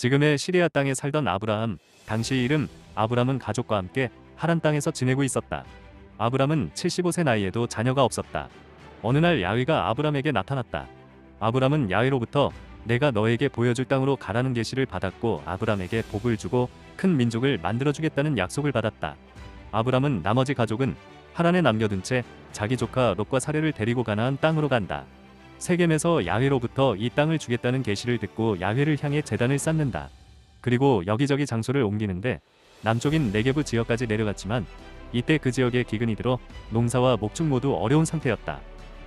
지금의 시리아 땅에 살던 아브라함, 당시 이름 아브람은 가족과 함께 하란 땅에서 지내고 있었다. 아브람은 75세 나이에도 자녀가 없었다. 어느 날 야훼가 아브람에게 나타났다. 아브람은 야훼로부터 내가 너에게 보여줄 땅으로 가라는 계시를 받았고 아브람에게 복을 주고 큰 민족을 만들어주겠다는 약속을 받았다. 아브람은 나머지 가족은 하란에 남겨둔 채 자기 조카 롯과 사례를 데리고 가나안 땅으로 간다. 세겜에서 야훼로부터 이 땅을 주겠다는 계시를 듣고 야훼를 향해 제단을 쌓는다. 그리고 여기저기 장소를 옮기는데 남쪽인 네게브 지역까지 내려갔지만 이때 그 지역에 기근이 들어 농사와 목축 모두 어려운 상태였다.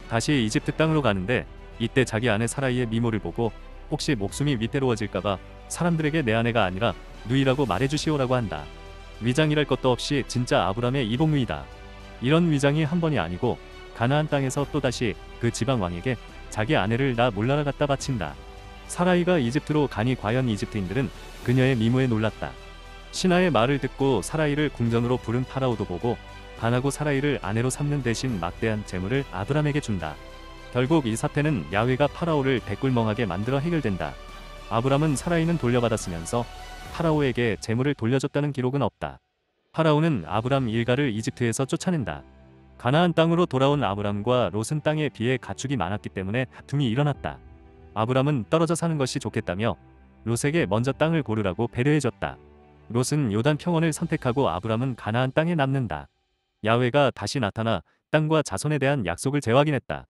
다시 이집트 땅으로 가는데 이때 자기 아내 사라이의 미모를 보고 혹시 목숨이 위태로워질까봐 사람들에게 내 아내가 아니라 누이라고 말해주시오라고 한다. 위장이랄 것도 없이 진짜 아브람의 이복누이다. 이런 위장이 한 번이 아니고 가나안 땅에서 또다시 그 지방 왕에게 자기 아내를 나 몰라라 갖다 바친다. 사라이가 이집트로 가니 과연 이집트인들은 그녀의 미모에 놀랐다. 신하의 말을 듣고 사라이를 궁전으로 부른 파라오도 보고 반하고 사라이를 아내로 삼는 대신 막대한 재물을 아브람에게 준다. 결국 이 사태는 야훼가 파라오를 대꿀멍하게 만들어 해결된다. 아브람은 사라이는 돌려받았으면서 파라오에게 재물을 돌려줬다는 기록은 없다. 파라오는 아브람 일가를 이집트에서 쫓아낸다. 가나안 땅으로 돌아온 아브람과 롯은 땅에 비해 가축이 많았기 때문에 다툼이 일어났다. 아브람은 떨어져 사는 것이 좋겠다며 롯에게 먼저 땅을 고르라고 배려해줬다. 롯은 요단 평원을 선택하고 아브람은 가나안 땅에 남는다. 야훼가 다시 나타나 땅과 자손에 대한 약속을 재확인했다.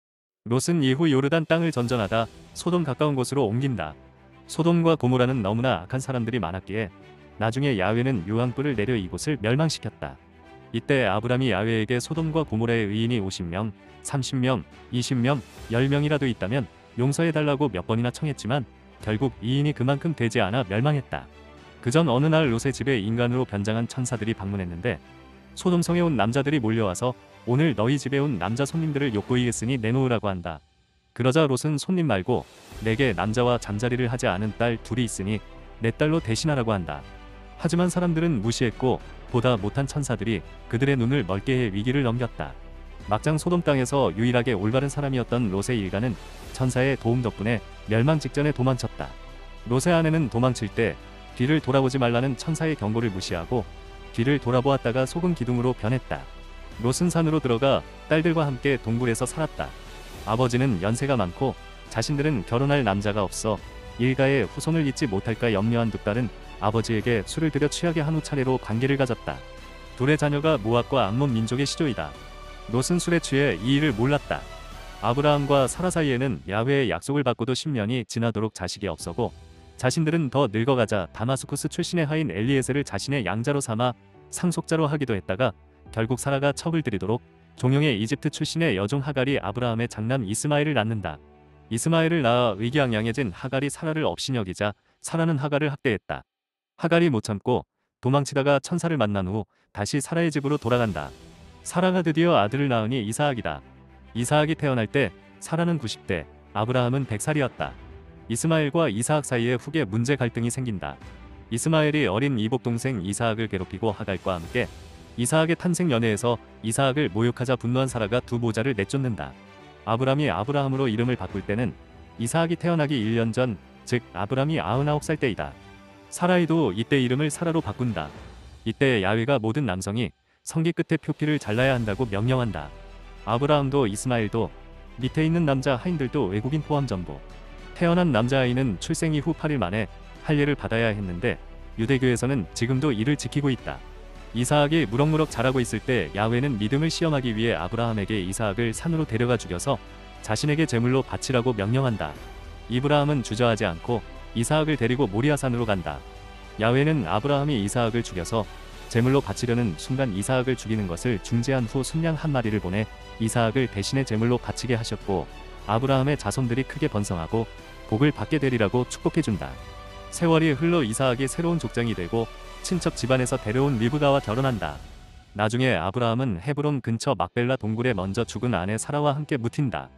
롯은 이후 요르단 땅을 전전하다 소돔 가까운 곳으로 옮긴다. 소돔과 고모라는 너무나 악한 사람들이 많았기에 나중에 야훼는 유황불을 내려 이곳을 멸망시켰다. 이때 아브람이 야훼에게 소돔과 고모라의 의인이 50명, 30명, 20명, 10명이라도 있다면 용서해달라고 몇 번이나 청했지만 결국 이인이 그만큼 되지 않아 멸망했다. 그전 어느 날 롯의 집에 인간으로 변장한 천사들이 방문했는데 소돔성에 온 남자들이 몰려와서 오늘 너희 집에 온 남자 손님들을 욕보이겠으니 내놓으라고 한다. 그러자 롯은 손님 말고 내게 남자와 잠자리를 하지 않은 딸 둘이 있으니 내 딸로 대신하라고 한다. 하지만 사람들은 무시했고 보다 못한 천사들이 그들의 눈을 멀게 해 위기를 넘겼다. 막장 소돔 땅에서 유일하게 올바른 사람이었던 롯의 일가는 천사의 도움 덕분에 멸망 직전에 도망쳤다. 롯의 아내는 도망칠 때 뒤를 돌아보지 말라는 천사의 경고를 무시하고 뒤를 돌아보았다가 속은 기둥으로 변했다. 롯은 산으로 들어가 딸들과 함께 동굴에서 살았다. 아버지는 연세가 많고 자신들은 결혼할 남자가 없어 일가의 후손을 잇지 못할까 염려한 두 딸은 아버지에게 술을 들여 취하게 한 후 차례로 관계를 가졌다. 둘의 자녀가 모압과 암몬 민족의 시조이다. 롯은 술에 취해 이 일을 몰랐다. 아브라함과 사라 사이에는 야훼의 약속을 받고도 10년이 지나도록 자식이 없었고 자신들은 더 늙어가자 다마스쿠스 출신의 하인 엘리에셀을 자신의 양자로 삼아 상속자로 하기도 했다가 결국 사라가 첩을 들이도록 종용의 이집트 출신의 여종 하갈이 아브라함의 장남 이스마엘을 낳는다. 이스마엘을 낳아 의기양양해진 하갈이 사라를 업신여기자 사라는 하갈을 학대했다. 하갈이 못 참고 도망치다가 천사를 만난 후 다시 사라의 집으로 돌아간다. 사라가 드디어 아들을 낳으니 이사학이다. 이사학이 태어날 때 사라는 90대, 아브라함은 100살이었다. 이스마엘과 이사학 사이에 후계 문제 갈등이 생긴다. 이스마엘이 어린 이복 동생 이사학을 괴롭히고 하갈과 함께 이사학의 탄생 연회에서 이사학을 모욕하자 분노한 사라가 두 모자를 내쫓는다. 아브람이 아브라함으로 이름을 바꿀 때는 이사학이 태어나기 1년 전, 즉 아브람이 99살 때이다. 사라이도 이때 이름을 사라로 바꾼다. 이때 야훼가 모든 남성이 성기 끝에 표피를 잘라야 한다고 명령한다. 아브라함도 이스마엘도 밑에 있는 남자 하인들도 외국인 포함 전부 태어난 남자아이는 출생 이후 8일 만에 할례를 받아야 했는데 유대교에서는 지금도 이를 지키고 있다. 이사학이 무럭무럭 자라고 있을 때 야훼는 믿음을 시험하기 위해 아브라함에게 이사학을 산으로 데려가 죽여서 자신에게 제물로 바치라고 명령한다. 이브라함은 주저하지 않고 이사학을 데리고 모리아산으로 간다. 야훼는 아브라함이 이사학을 죽여서 제물로 바치려는 순간 이사학을 죽이는 것을 중지한 후 순양 한 마리를 보내 이사학을 대신에 제물로 바치게 하셨고 아브라함의 자손들이 크게 번성하고 복을 받게 되리라고 축복해준다. 세월이 흘러 이사학이 새로운 족장이 되고 친척 집안에서 데려온 리브가와 결혼한다. 나중에 아브라함은 헤브론 근처 막벨라 동굴에 먼저 죽은 아내 사라와 함께 묻힌다.